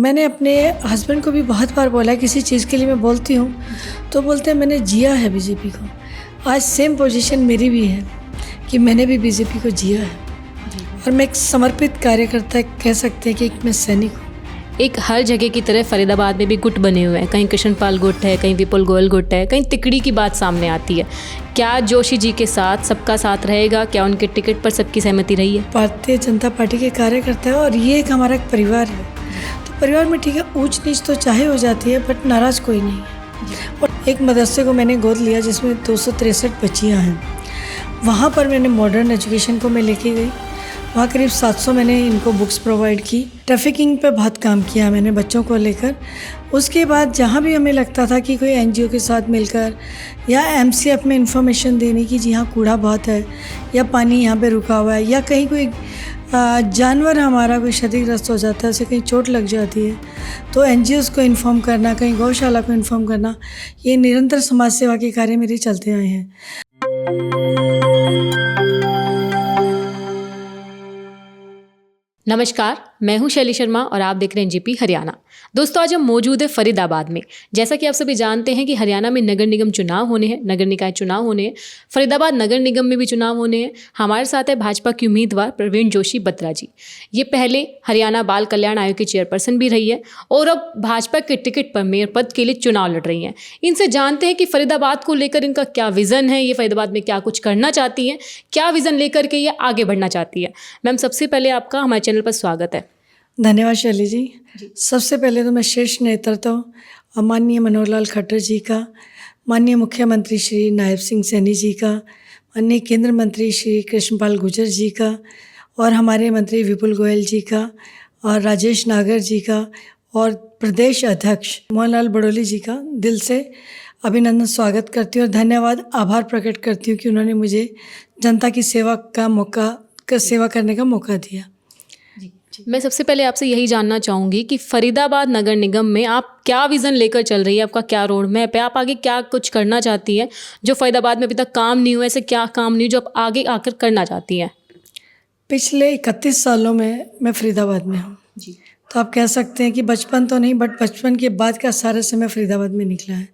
मैंने अपने हस्बैंड को भी बहुत बार बोला है, किसी चीज़ के लिए मैं बोलती हूँ तो बोलते हैं मैंने जिया है बीजेपी को। आज सेम पोजीशन मेरी भी है कि मैंने भी बीजेपी को जिया है और मैं एक समर्पित कार्यकर्ता कह सकते हैं कि एक मैं सैनिक हूँ। एक हर जगह की तरह फरीदाबाद में भी गुट बने हुए हैं, कहीं कृष्णपाल गुट है, कहीं विपुल गोयल गुट है, कहीं तिकड़ी की बात सामने आती है। क्या जोशी जी के साथ सबका साथ रहेगा? क्या उनके टिकट पर सबकी सहमति रही है? भारतीय जनता पार्टी के कार्यकर्ता है और ये एक हमारा एक परिवार है। तो परिवार में ठीक है, ऊंच नीच तो चाहे हो जाती है बट नाराज़ कोई नहीं है। और एक मदरसे को मैंने गोद लिया जिसमें 263 बच्चियाँ हैं। वहाँ पर मैंने मॉडर्न एजुकेशन को मैं लेके गई। वहाँ करीब 700 मैंने इनको बुक्स प्रोवाइड की। ट्रैफिकिंग पे बहुत काम किया मैंने बच्चों को लेकर। उसके बाद जहाँ भी हमें लगता था कि कोई एनजीओ के साथ मिलकर या एमसीएफ में इंफॉर्मेशन देने की, जी हाँ कूड़ा बहुत है या पानी यहाँ पे रुका हुआ है या कहीं कोई जानवर हमारा कोई क्षतिग्रस्त हो जाता है, उसे कहीं चोट लग जाती है तो एनजीओज़ को इन्फॉर्म करना, कहीं गौशाला को इन्फॉर्म करना, ये निरंतर समाज सेवा के कार्य मेरे चलते आए हैं। नमस्कार, मैं हूं शैली शर्मा और आप देख रहे हैं एनजीपी हरियाणा। दोस्तों, आज हम मौजूद है फरीदाबाद में। जैसा कि आप सभी जानते हैं कि हरियाणा में नगर निगम चुनाव होने हैं, नगर निकाय चुनाव होने हैं। फरीदाबाद नगर निगम में भी चुनाव होने हैं। हमारे साथ है भाजपा की उम्मीदवार प्रवीण जोशी बत्रा जी। ये पहले हरियाणा बाल कल्याण आयोग की चेयरपर्सन भी रही है और अब भाजपा के टिकट पर मेयर पद के लिए चुनाव लड़ रही हैं। इनसे जानते हैं कि फरीदाबाद को लेकर इनका क्या विज़न है, ये फरीदाबाद में क्या कुछ करना चाहती हैं, क्या विज़न लेकर के ये आगे बढ़ना चाहती है। मैम, सबसे पहले आपका हमारे चैनल पर स्वागत है। धन्यवाद शैली जी। सबसे पहले तो मैं शीर्ष नेतृत्व और माननीय मनोहर लाल खट्टर जी का, माननीय मुख्यमंत्री श्री नायब सिंह सैनी जी का, माननीय केंद्र मंत्री श्री कृष्णपाल गुर्जर जी का और हमारे मंत्री विपुल गोयल जी का और राजेश नागर जी का और प्रदेश अध्यक्ष मोहनलाल बड़ोली जी का दिल से अभिनंदन स्वागत करती हूँ और धन्यवाद, आभार प्रकट करती हूँ कि उन्होंने मुझे जनता की सेवा करने का मौका दिया। मैं सबसे पहले आपसे यही जानना चाहूँगी कि फरीदाबाद नगर निगम में आप क्या विज़न लेकर चल रही है, आपका क्या रोड मैप है, आप आगे क्या कुछ करना चाहती हैं जो फरीदाबाद में अभी तक काम नहीं हुआ, ऐसे क्या काम नहीं जो आप आगे आकर करना चाहती हैं? पिछले 31 सालों में मैं फरीदाबाद में हूँ जी। तो आप कह सकते हैं कि बचपन तो नहीं बट बचपन के बाद का सारा समय फरीदाबाद में निकला है।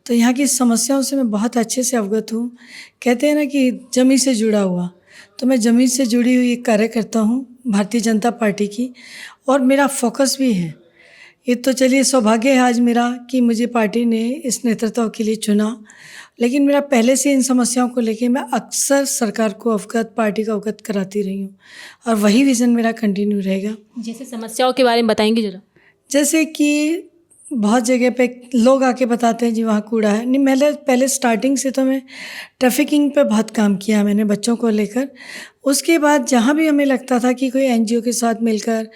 तो यहाँ की समस्याओं से मैं बहुत अच्छे से अवगत हूँ। कहते हैं ना कि ज़मीन से जुड़ा हुआ, तो मैं ज़मीन से जुड़ी हुई एक कार्यकर्ता हूँ भारतीय जनता पार्टी की और मेरा फोकस भी है। ये तो चलिए सौभाग्य है आज मेरा कि मुझे पार्टी ने इस नेतृत्व के लिए चुना, लेकिन मेरा पहले से इन समस्याओं को लेके मैं अक्सर सरकार को अवगत, पार्टी को अवगत कराती रही हूँ और वही विज़न मेरा कंटिन्यू रहेगा। जैसे समस्याओं के बारे में बताएंगे ज़रा। जैसे कि बहुत जगह पे लोग आके बताते हैं जी वहाँ कूड़ा है। नहीं, मैंने पहले स्टार्टिंग से तो मैं ट्रैफिकिंग पे बहुत काम किया मैंने बच्चों को लेकर। उसके बाद जहाँ भी हमें लगता था कि कोई एनजीओ के साथ मिलकर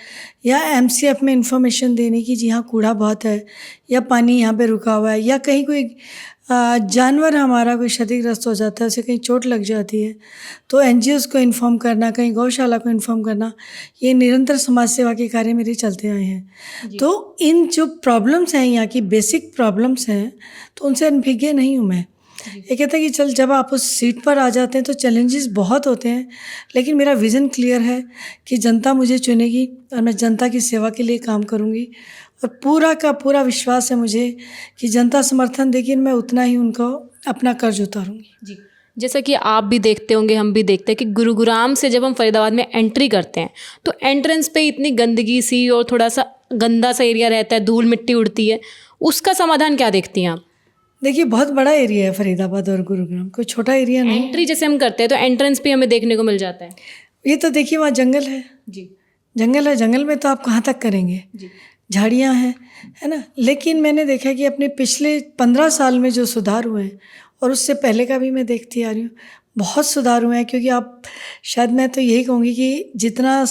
या एमसीएफ में इंफॉर्मेशन देने की, जी हाँ कूड़ा बहुत है या पानी यहाँ पे रुका हुआ है या कहीं कोई जानवर हमारा कोई क्षतिग्रस्त हो जाता है, उसे कहीं चोट लग जाती है तो एनजीओज़ को इन्फॉर्म करना, कहीं गौशाला को इन्फॉर्म करना, ये निरंतर समाज सेवा के कार्य मेरे चलते आए हैं। तो इन जो प्रॉब्लम्स हैं, यहाँ की बेसिक प्रॉब्लम्स हैं, तो उनसे अनभिज्ञ नहीं हूँ मैं। ये कहता है कि चल जब आप उस सीट पर आ जाते हैं तो चैलेंजेस बहुत होते हैं, लेकिन मेरा विज़न क्लियर है कि जनता मुझे चुनेगी और मैं जनता की सेवा के लिए काम करूँगी और पूरा का पूरा विश्वास है मुझे कि जनता समर्थन देगी, मैं उतना ही उनको अपना कर्ज उतारूँगी जी। जैसा कि आप भी देखते होंगे, हम भी देखते हैं कि गुरुग्राम से जब हम फरीदाबाद में एंट्री करते हैं तो एंट्रेंस पे इतनी गंदगी सी और थोड़ा सा गंदा सा एरिया रहता है, धूल मिट्टी उड़ती है, उसका समाधान क्या देखती हैं आप? देखिए, बहुत बड़ा एरिया है फरीदाबाद और गुरुग्राम, कोई छोटा एरिया नहीं। एंट्री जैसे हम करते हैं तो एंट्रेंस पे हमें देखने को मिल जाता है। ये तो देखिए वहाँ जंगल है जी, जंगल है, जंगल में तो आप कहाँ तक करेंगे जी, झाड़ियाँ हैं, है ना। लेकिन मैंने देखा कि अपने पिछले 15 साल में जो सुधार हुए हैं और उससे पहले का भी मैं देखती आ रही हूँ, बहुत सुधार हुए हैं। क्योंकि आप शायद, मैं तो यही कहूँगी कि जितना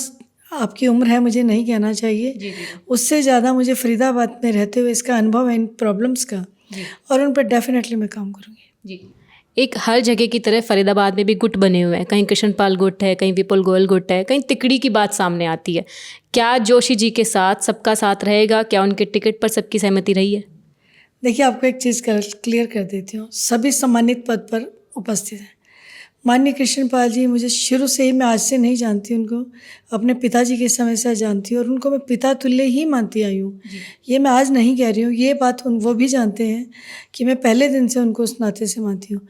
आपकी उम्र है, मुझे नहीं कहना चाहिए, उससे ज़्यादा मुझे फरीदाबाद में रहते हुए इसका अनुभव है इन प्रॉब्लम्स का और उन पर डेफिनेटली मैं काम करूँगी जी। एक हर जगह की तरह फरीदाबाद में भी गुट बने हुए हैं, कहीं कृष्णपाल गुट है, कहीं विपुल गोयल गुट है, कहीं तिकड़ी की बात सामने आती है। क्या जोशी जी के साथ सबका साथ रहेगा? क्या उनके टिकट पर सबकी सहमति रही है? देखिए, आपको एक चीज़ क्लियर कर देती हूँ, सभी सम्मानित पद पर उपस्थित हैं। माननीय कृष्णपाल जी मुझे शुरू से ही, मैं आज से नहीं जानती उनको, अपने पिताजी के समय से जानती हूँ और उनको मैं पिता तुल्य ही मानती आई हूँ। ये मैं आज नहीं कह रही हूँ, ये बात वो भी जानते हैं कि मैं पहले दिन से उनको उस नाते से मानती हूँ।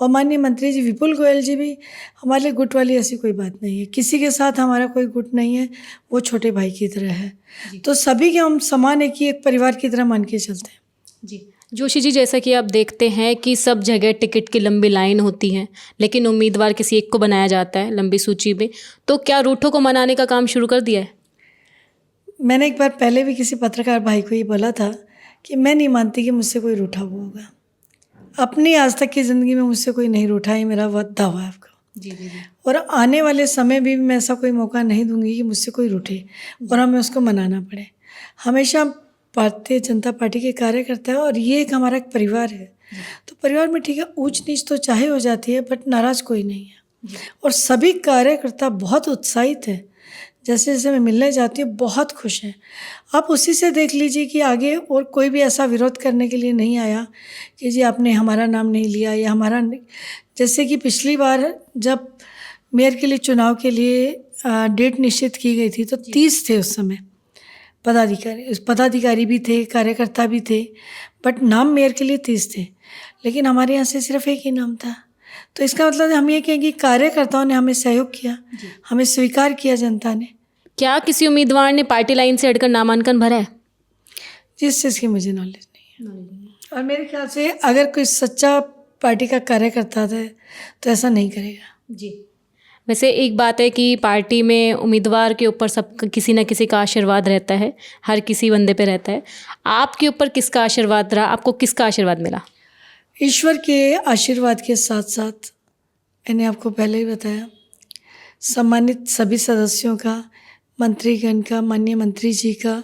और माननीय मंत्री जी विपुल गोयल जी भी, हमारे लिए गुट वाली ऐसी कोई बात नहीं है, किसी के साथ हमारा कोई गुट नहीं है, वो छोटे भाई की तरह है। तो सभी के हम समान एक ही एक परिवार की तरह मान के चलते हैं। जी जोशी जी, जैसा कि आप देखते हैं कि सब जगह टिकट की लंबी लाइन होती है, लेकिन उम्मीदवार किसी एक को बनाया जाता है लंबी सूची में, तो क्या रूठों को मनाने का काम शुरू कर दिया है? मैंने एक बार पहले भी किसी पत्रकार भाई को ये बोला था कि मैं नहीं मानती कि मुझसे कोई रूठा हुआ होगा। अपनी आज तक की ज़िंदगी में मुझसे कोई नहीं रूठा, है मेरा दावा है आपको। जी जी जी। और आने वाले समय भी मैं ऐसा कोई मौका नहीं दूंगी कि मुझसे कोई रूठे और हमें उसको मनाना पड़े। हमेशा भारतीय जनता पार्टी के कार्यकर्ता है और ये एक हमारा एक परिवार है। तो परिवार में ठीक है, ऊंच नीच तो चाहे हो जाती है, बट नाराज़ कोई नहीं है। और सभी कार्यकर्ता बहुत उत्साहित हैं। जैसे जैसे मैं मिलने जाती हूँ बहुत खुश हैं। आप उसी से देख लीजिए कि आगे और कोई भी ऐसा विरोध करने के लिए नहीं आया कि जी आपने हमारा नाम नहीं लिया या हमारा नहीं। जैसे कि पिछली बार जब मेयर के लिए चुनाव के लिए डेट निश्चित की गई थी तो 30 थे उस समय पदाधिकारी भी थे, कार्यकर्ता भी थे, बट नाम मेयर के लिए 30 थे, लेकिन हमारे यहाँ से सिर्फ एक ही नाम था। तो इसका मतलब हम ये कहें कि कार्यकर्ताओं ने हमें सहयोग किया, हमें स्वीकार किया जनता ने। क्या किसी उम्मीदवार ने पार्टी लाइन से हटकर नामांकन भरा है? जिस चीज़ की मुझे नॉलेज नहीं है। और मेरे ख्याल से अगर कोई सच्चा पार्टी का कार्यकर्ता था तो ऐसा नहीं करेगा। जी। वैसे एक बात है कि पार्टी में उम्मीदवार के ऊपर सब किसी न किसी का आशीर्वाद रहता है, हर किसी बंदे पे रहता है। आपके ऊपर किसका आशीर्वाद रहा? आपको किसका आशीर्वाद मिला? ईश्वर के आशीर्वाद के साथ साथ मैंने आपको पहले ही बताया, सम्मानित सभी सदस्यों का, मंत्रीगण का, माननीय मंत्री जी का,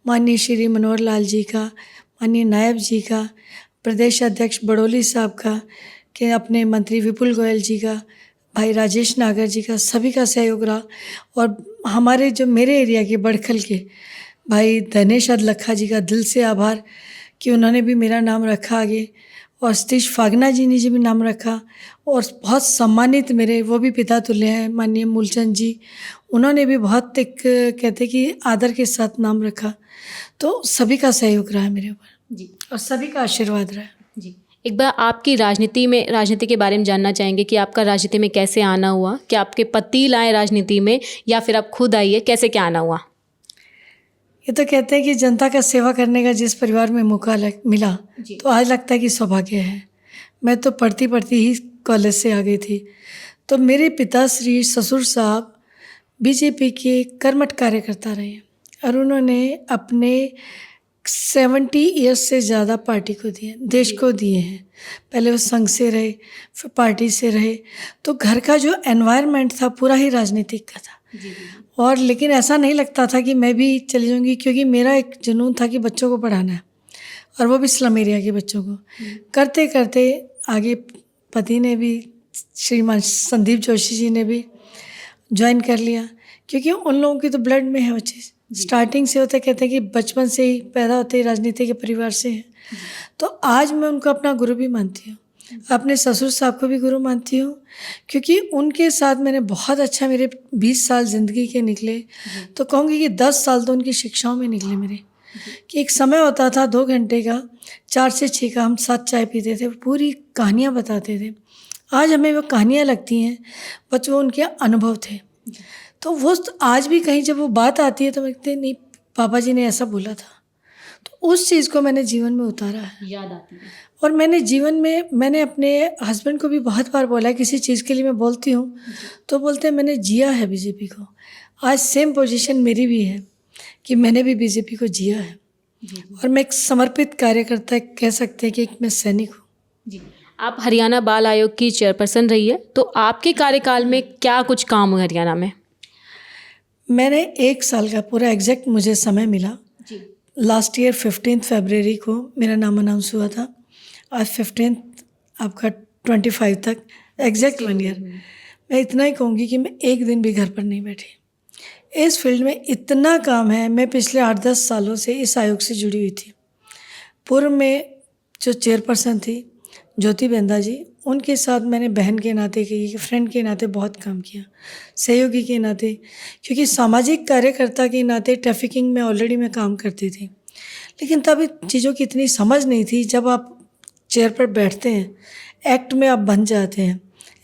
माननीय श्री मनोहर लाल जी का, माननीय नायब जी का, प्रदेश अध्यक्ष बड़ोली साहब का, के अपने मंत्री विपुल गोयल जी का, भाई राजेश नागर जी का, सभी का सहयोग रहा। और हमारे जो मेरे एरिया के बड़खल के भाई धनेश अदलखा जी का दिल से आभार कि उन्होंने भी मेरा नाम रखा आगे, और सतीश फागना जी ने भी नाम रखा। और बहुत सम्मानित मेरे वो भी पिता तुल्य हैं माननीय मूलचंद जी, उन्होंने भी बहुत एक कहते कि आदर के साथ नाम रखा। तो सभी का सहयोग रहा है मेरे ऊपर जी, और सभी का आशीर्वाद रहा है। जी। एक बार आपकी राजनीति के बारे में जानना चाहेंगे कि आपका राजनीति में कैसे आना हुआ? क्या आपके पति लाए राजनीति में या फिर आप खुद आइए? कैसे क्या आना हुआ? ये तो कहते हैं कि जनता का सेवा करने का जिस परिवार में मौका मिला तो आज लगता है कि सौभाग्य है। मैं तो पढ़ती पढ़ती ही कॉलेज से आ गई थी। तो मेरे पिता श्री ससुर साहब बीजेपी के कर्मठ कार्यकर्ता रहे हैं और उन्होंने अपने 70 ईयर्स से ज़्यादा पार्टी को दिए, देश को दिए हैं। पहले वो संघ से रहे, फिर पार्टी से रहे। तो घर का जो एनवायरनमेंट था पूरा ही राजनीतिक का था। और लेकिन ऐसा नहीं लगता था कि मैं भी चली जाऊंगी, क्योंकि मेरा एक जुनून था कि बच्चों को पढ़ाना है, और वो भी स्लम एरिया के बच्चों को। करते करते आगे पति ने भी, श्रीमान संदीप जोशी जी ने भी ज्वाइन कर लिया, क्योंकि उन लोगों की तो ब्लड में है वो चीज़। स्टार्टिंग से होते कहते हैं कि बचपन से ही पैदा होते ही राजनीति के परिवार से हैं। तो आज मैं उनको अपना गुरु भी मानती हूँ, अपने ससुर साहब को भी गुरु मानती हूँ, क्योंकि उनके साथ मैंने बहुत अच्छा, मेरे 20 साल ज़िंदगी के निकले तो कहूँगी कि 10 साल तो उनकी शिक्षाओं में निकले मेरे। कि एक समय होता था 2 घंटे का, 4 से 6 का, हम साथ चाय पीते थे, पूरी कहानियाँ बताते थे। आज हमें वो कहानियाँ लगती हैं, बट वो उनके अनुभव थे। तो वो आज भी कहीं जब वो बात आती है तो मैं कहती नहीं, पापा जी ने ऐसा बोला था। तो उस चीज़ को मैंने जीवन में उतारा है, याद आती है। और मैंने जीवन में, मैंने अपने हस्बैंड को भी बहुत बार बोला है, किसी चीज़ के लिए मैं बोलती हूँ तो बोलते हैं मैंने जिया है बीजेपी को। आज सेम पोजीशन मेरी भी है कि मैंने भी बीजेपी को जिया है, और मैं एक समर्पित कार्यकर्ता कह सकते हैं कि एक मैं सैनिक हूँ। जी, आप हरियाणा बाल आयोग की चेयरपर्सन रही है, तो आपके कार्यकाल में क्या कुछ काम हुआ हरियाणा में? मैंने 1 साल का पूरा एग्जैक्ट मुझे समय मिला। लास्ट ईयर 15 फरवरी को मेरा नाम अनाउंस हुआ था। आज 15 आपका 25 तक एग्जैक्ट 1 ईयर। मैं इतना ही कहूँगी कि मैं एक दिन भी घर पर नहीं बैठी। इस फील्ड में इतना काम है। मैं पिछले 8-10 सालों से इस आयोग से जुड़ी हुई थी। पूर्व में जो चेयरपर्सन थी, ज्योति बेंदा जी, उनके साथ मैंने बहन के नाते की, फ्रेंड के नाते बहुत काम किया, सहयोगी के नाते, क्योंकि सामाजिक कार्यकर्ता के नाते ट्रैफिकिंग में ऑलरेडी मैं काम करती थी। लेकिन तब चीज़ों की इतनी समझ नहीं थी। जब आप चेयर पर बैठते हैं, एक्ट में आप बन जाते हैं,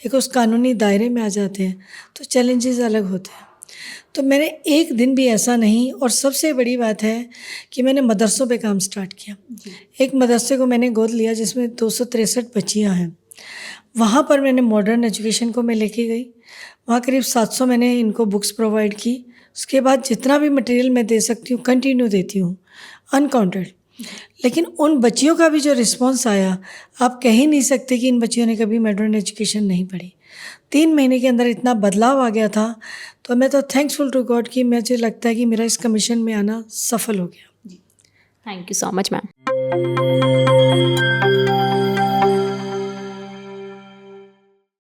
एक उस कानूनी दायरे में आ जाते हैं, तो चैलेंजेस अलग होते हैं। तो मैंने एक दिन भी ऐसा नहीं, और सबसे बड़ी बात है कि मैंने मदरसों पे काम स्टार्ट किया। एक मदरसे को मैंने गोद लिया जिसमें 263 बच्चियाँ हैं। वहाँ पर मैंने मॉडर्न एजुकेशन को मैं लेके गई। वहाँ करीब 700 मैंने इनको बुक्स प्रोवाइड की। उसके बाद जितना भी मटेरियल मैं दे सकती हूँ कंटिन्यू देती हूँ, अनकाउंटेड। लेकिन उन बच्चियों का भी जो रिस्पॉन्स आया, आप कह ही नहीं सकते कि इन बच्चियों ने कभी मॉडर्न एजुकेशन नहीं पढ़ी। 3 महीने के अंदर इतना बदलाव आ गया था। तो मैं तो थैंक्सफुल टू गॉड कि मुझे लगता है कि मेरा इस कमीशन में आना सफल हो गया। Thank you so much ma'am.